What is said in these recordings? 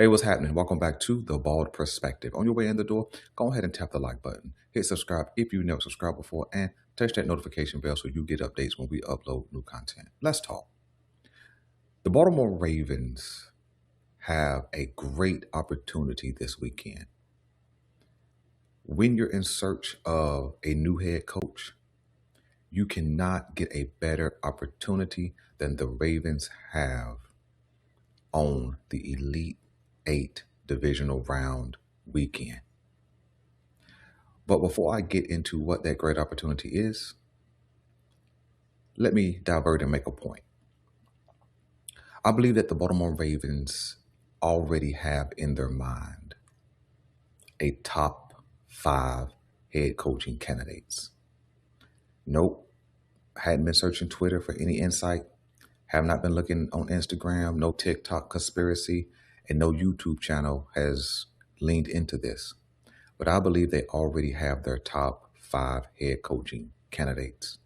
Hey, what's happening? Welcome back to The Bald Perspective. On your way in the door, go ahead and tap the like button. Hit subscribe if you've never subscribed before, and touch that notification bell so you get updates when we upload new content. Let's talk. The Baltimore Ravens have a great opportunity this weekend. When you're in search of a new head coach, you cannot get a better opportunity than the Ravens have on the Elite 8 divisional round weekend. But before I get into what that great opportunity is, let me divert and make a point. I believe that the Baltimore Ravens already have in their mind a top 5 head coaching candidates. Nope, hadn't been searching Twitter for any insight, have not been looking on Instagram, no TikTok conspiracy, and no YouTube channel has leaned into this. But I believe they already have their top 5 head coaching candidates.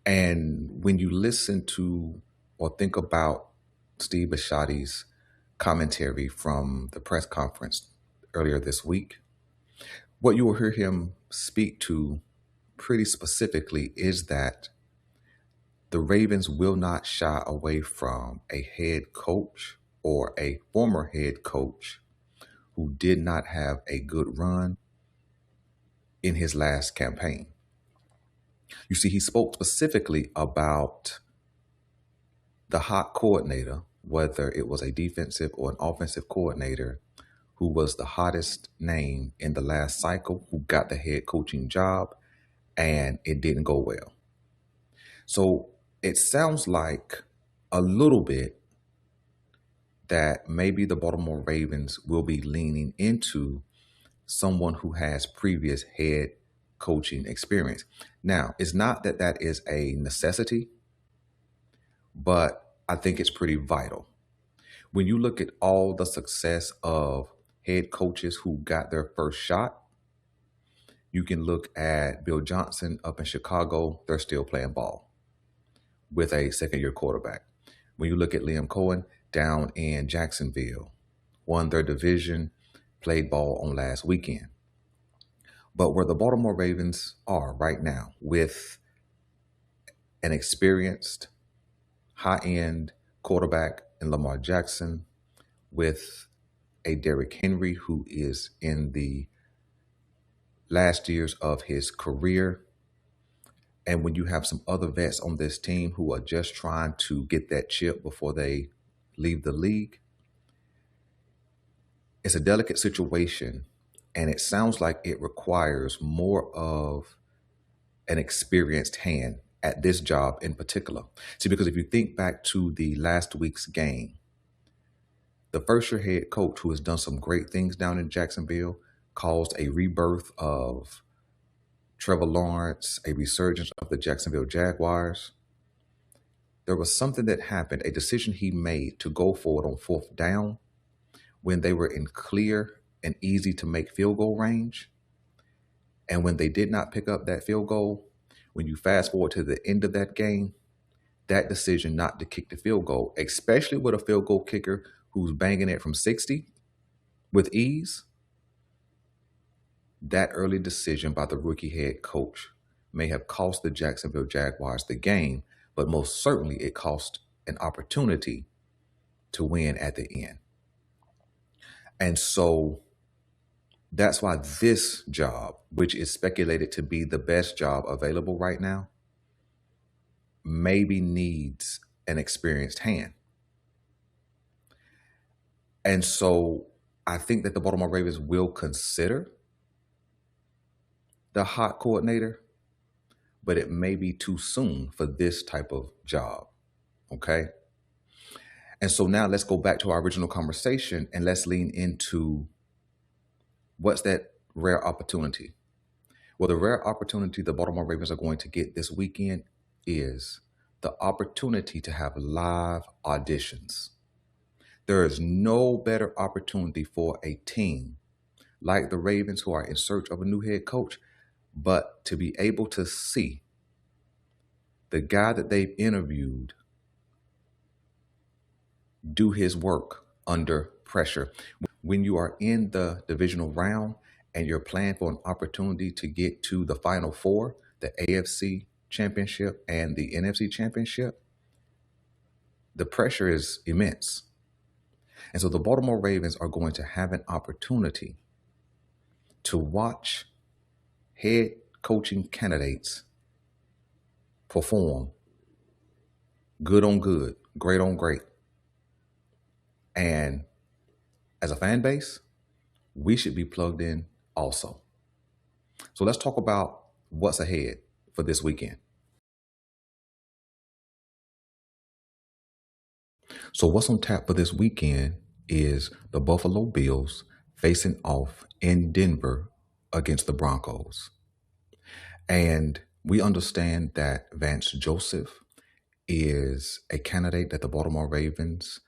And when you listen to or think about Steve Bisciotti's commentary from the press conference earlier this week, what you will hear him speak to pretty specifically is that the Ravens will not shy away from a head coach or a former head coach who did not have a good run in his last campaign. You see, he spoke specifically about the hot coordinator, whether it was a defensive or an offensive coordinator, who was the hottest name in the last cycle, who got the head coaching job, and it didn't go well. So it sounds like a little bit that maybe the Baltimore Ravens will be leaning into someone who has previous head coaching experience. Now, it's not that that is a necessity, but I think it's pretty vital. When you look at all the success of head coaches who got their first shot, you can look at Bill Johnson up in Chicago. They're still playing ball with a second-year quarterback. When you look at Liam Cohen down in Jacksonville, won their division, played ball on last weekend. But where the Baltimore Ravens are right now, with an experienced high-end quarterback in Lamar Jackson, with a Derrick Henry who is in the last years of his career, and when you have some other vets on this team who are just trying to get that chip before they leave the league, it's a delicate situation, and it sounds like it requires more of an experienced hand at this job in particular. See, because if you think back to the last week's game, the first-year head coach who has done some great things down in Jacksonville caused a rebirth of Trevor Lawrence, a resurgence of the Jacksonville Jaguars. There was something that happened, a decision he made to go forward on 4th down when they were in clear and easy to make field goal range. And when they did not pick up that field goal, when you fast forward to the end of that game, that decision not to kick the field goal, especially with a field goal kicker who's banging it from 60 with ease, that early decision by the rookie head coach may have cost the Jacksonville Jaguars the game, but most certainly it cost an opportunity to win at the end. And so that's why this job, which is speculated to be the best job available right now, maybe needs an experienced hand. And so I think that the Baltimore Ravens will consider the hot coordinator, but it may be too soon for this type of job, okay? And so now let's go back to our original conversation and let's lean into what's that rare opportunity. Well, the rare opportunity the Baltimore Ravens are going to get this weekend is the opportunity to have live auditions. There is no better opportunity for a team like the Ravens who are in search of a new head coach, but to be able to see the guy that they've interviewed do his work under pressure. When you are in the divisional round and you're playing for an opportunity to get to the Final Four, the AFC Championship and the NFC Championship, the pressure is immense. And so the Baltimore Ravens are going to have an opportunity to watch head coaching candidates perform good on good, great on great. And as a fan base, we should be plugged in also. So let's talk about what's ahead for this weekend. So what's on tap for this weekend is the Buffalo Bills facing off in Denver against the Broncos. And we understand that Vance Joseph is a candidate that the Baltimore Ravens,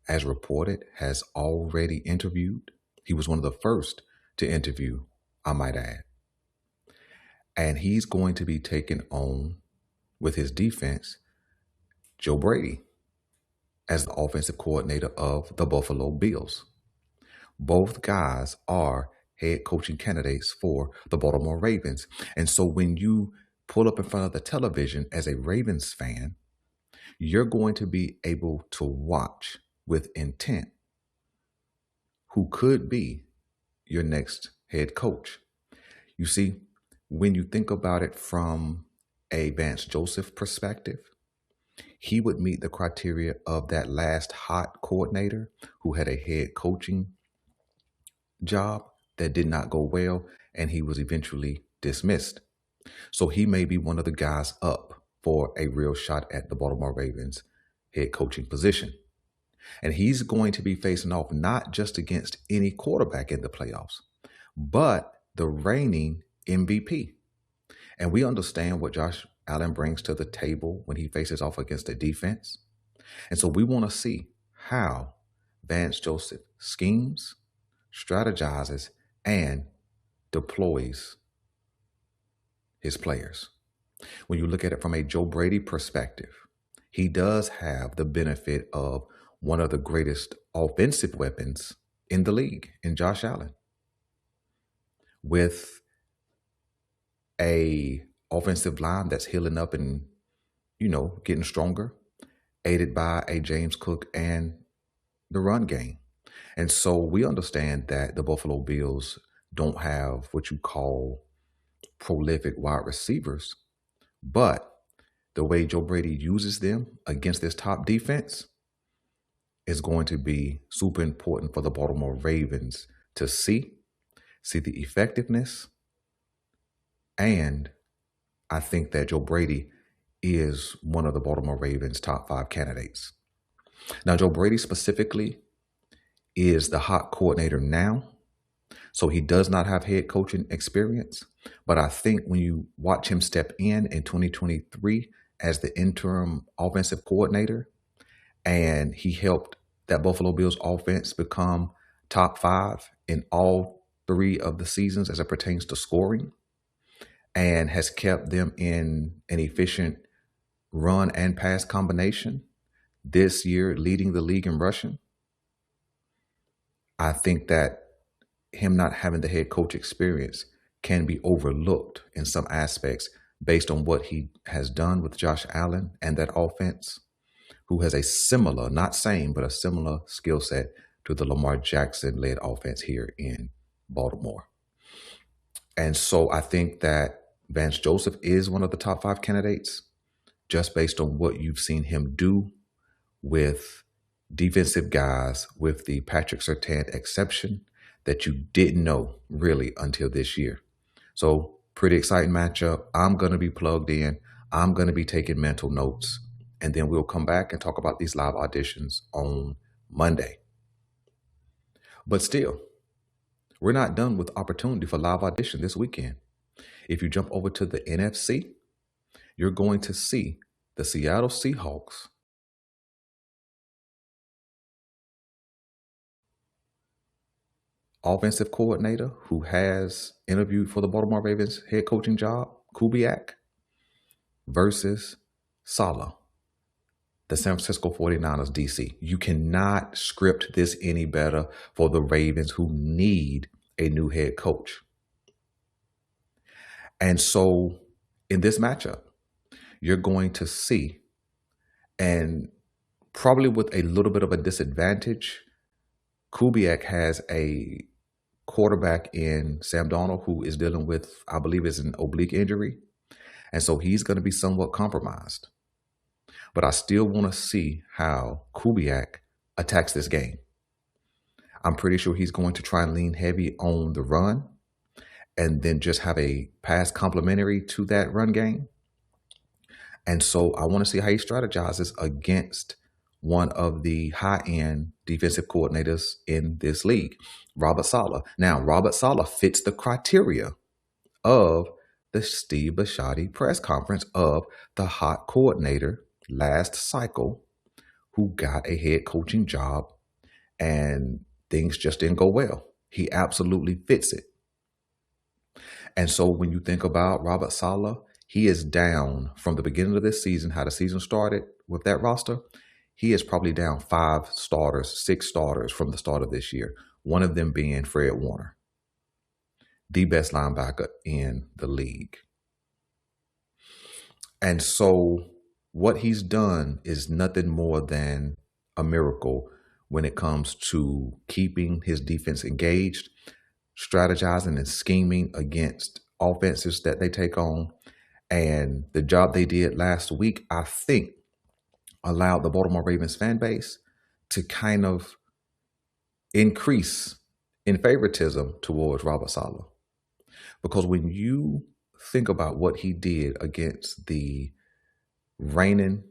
as reported, has already interviewed. He was one of the first to interview, I might add. And he's going to be taken on with his defense, Joe Brady, as the offensive coordinator of the Buffalo Bills. Both guys are head coaching candidates for the Baltimore Ravens. And so when you pull up in front of the television as a Ravens fan, you're going to be able to watch with intent who could be your next head coach. You see, when you think about it from a Vance Joseph perspective, he would meet the criteria of that last hot coordinator who had a head coaching job that did not go well, and he was eventually dismissed. So he may be one of the guys up for a real shot at the Baltimore Ravens head coaching position. And he's going to be facing off not just against any quarterback in the playoffs, but the reigning MVP. And we understand what Josh Allen brings to the table when he faces off against the defense. And so we want to see how Vance Joseph schemes, strategizes, and deploys his players. When you look at it from a Joe Brady perspective, he does have the benefit of one of the greatest offensive weapons in the league, in Josh Allen, with a offensive line that's healing up and, getting stronger, aided by a James Cook and the run game. And so we understand that the Buffalo Bills don't have what you call prolific wide receivers, but the way Joe Brady uses them against this top defense is going to be super important for the Baltimore Ravens to see the effectiveness. And I think that Joe Brady is one of the Baltimore Ravens' top 5 candidates. Now, Joe Brady specifically is the hot coordinator now, so he does not have head coaching experience. But I think when you watch him step in 2023 as the interim offensive coordinator, and he helped that Buffalo Bills offense become top 5 in all 3 of the seasons as it pertains to scoring, and has kept them in an efficient run and pass combination, this year leading the league in rushing. I think that him not having the head coach experience can be overlooked in some aspects based on what he has done with Josh Allen and that offense, who has a similar, not same, but a similar skill set to the Lamar Jackson-led offense here in Baltimore. And so I think that Vance Joseph is one of the top 5 candidates just based on what you've seen him do with defensive guys, with the Patrick Surtain exception that you didn't know really until this year. So pretty exciting matchup. I'm going to be plugged in. I'm going to be taking mental notes. And then we'll come back and talk about these live auditions on Monday. But still, we're not done with opportunity for live audition this weekend. If you jump over to the NFC, you're going to see the Seattle Seahawks offensive coordinator who has interviewed for the Baltimore Ravens head coaching job, Kubiak, versus Saleh, the San Francisco 49ers DC. You cannot script this any better for the Ravens, who need a new head coach. And so in this matchup, you're going to see, and probably with a little bit of a disadvantage, Kubiak has a quarterback in Sam Darnold who is dealing with, I believe, is an oblique injury. And so he's going to be somewhat compromised. But I still want to see how Kubiak attacks this game. I'm pretty sure he's going to try and lean heavy on the run and then just have a pass complementary to that run game. And so I want to see how he strategizes against one of the high-end defensive coordinators in this league, Robert Saleh. Now, Robert Saleh fits the criteria of the Steve Bisciotti press conference of the hot coordinator last cycle who got a head coaching job and things just didn't go well. He absolutely fits it. And so when you think about Robert Saleh, he is down from the beginning of this season, how the season started with that roster. He is probably down 5 starters, 6 starters from the start of this year, one of them being Fred Warner, the best linebacker in the league. And so what he's done is nothing more than a miracle when it comes to keeping his defense engaged, strategizing and scheming against offenses that they take on. And the job they did last week, I think, allowed the Baltimore Ravens fan base to kind of increase in favoritism towards Robert Saleh. Because when you think about what he did against the reigning,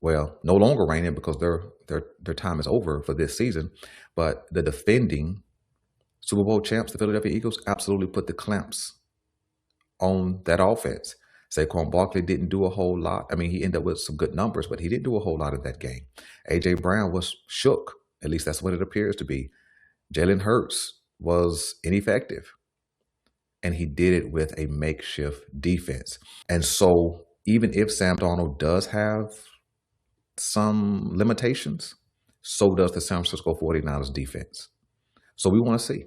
well, no longer reigning because their time is over for this season, but the defending Super Bowl champs, the Philadelphia Eagles, absolutely put the clamps on that offense. Saquon Barkley didn't do a whole lot. I mean, he ended up with some good numbers, but he didn't do a whole lot in that game. A.J. Brown was shook. At least that's what it appears to be. Jalen Hurts was ineffective. And he did it with a makeshift defense. And so even if Sam Darnold does have some limitations, so does the San Francisco 49ers defense. So we want to see.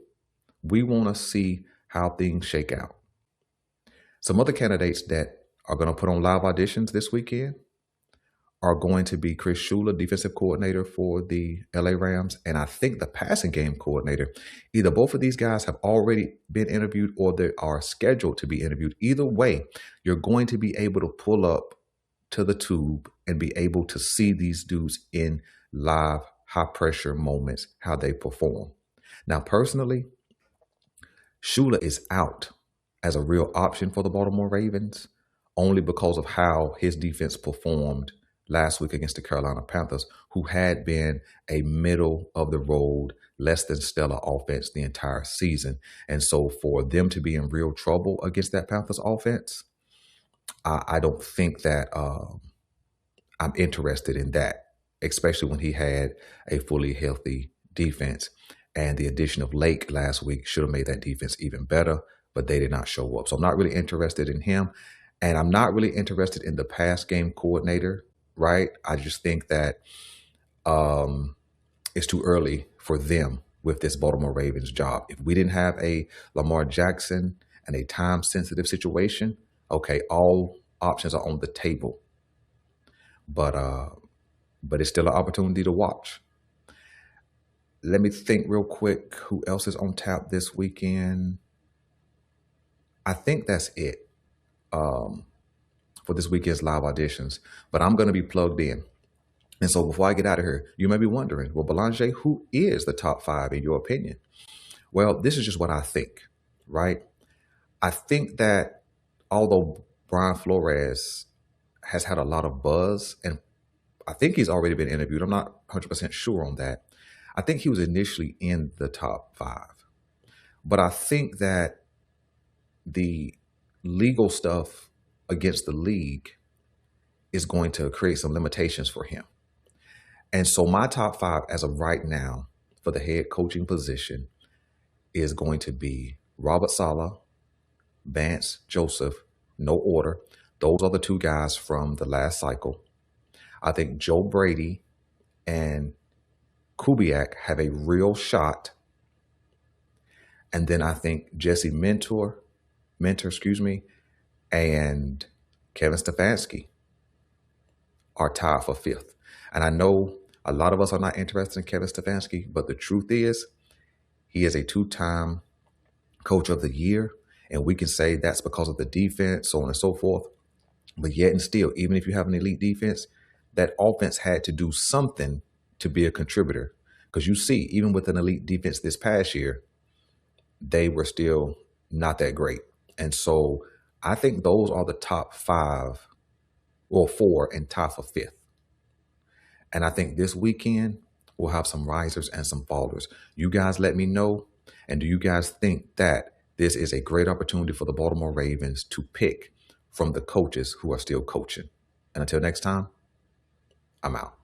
We want to see how things shake out. Some other candidates that are going to put on live auditions this weekend are going to be Chris Shula, defensive coordinator for the LA Rams, and I think the passing game coordinator. Either both of these guys have already been interviewed or they are scheduled to be interviewed. Either way, you're going to be able to pull up to the tube and be able to see these dudes in live, high-pressure moments, how they perform. Now, personally, Shula is out as a real option for the Baltimore Ravens only because of how his defense performed last week against the Carolina Panthers, who had been a middle-of-the-road, less than stellar offense the entire season. And so for them to be in real trouble against that Panthers offense, I don't think that I'm interested in that, especially when he had a fully healthy defense. And the addition of Lake last week should have made that defense even better, but they did not show up. So I'm not really interested in him. And I'm not really interested in the pass game coordinator, right? I just think that it's too early for them with this Baltimore Ravens job. If we didn't have a Lamar Jackson and a time-sensitive situation, okay, all options are on the table. But it's still an opportunity to watch. Let me think real quick. Who else is on tap this weekend? I think that's it for this weekend's live auditions. But I'm going to be plugged in. And so before I get out of here, you may be wondering, well, Belanger, who is the top 5 in your opinion? Well, this is just what I think, right? I think that although Brian Flores has had a lot of buzz, and I think he's already been interviewed, I'm not 100% sure on that. I think he was initially in the top 5. But I think that the legal stuff against the league is going to create some limitations for him. And so my top 5 as of right now for the head coaching position is going to be Robert Saleh, Vance Joseph, no order. Those are the 2 guys from the last cycle. I think Joe Brady and Kubiak have a real shot. And then I think Jesse Mentor, and Kevin Stefanski are tied for fifth. And I know a lot of us are not interested in Kevin Stefanski, but the truth is he is a two-time coach of the year. And we can say that's because of the defense, so on and so forth. But yet and still, even if you have an elite defense, that offense had to do something to be a contributor. Because you see, even with an elite defense this past year, they were still not that great. And so I think those are the top five or four and tie for fifth. And I think this weekend we'll have some risers and some fallers. You guys let me know. And do you guys think that this is a great opportunity for the Baltimore Ravens to pick from the coaches who are still coaching? And until next time, I'm out.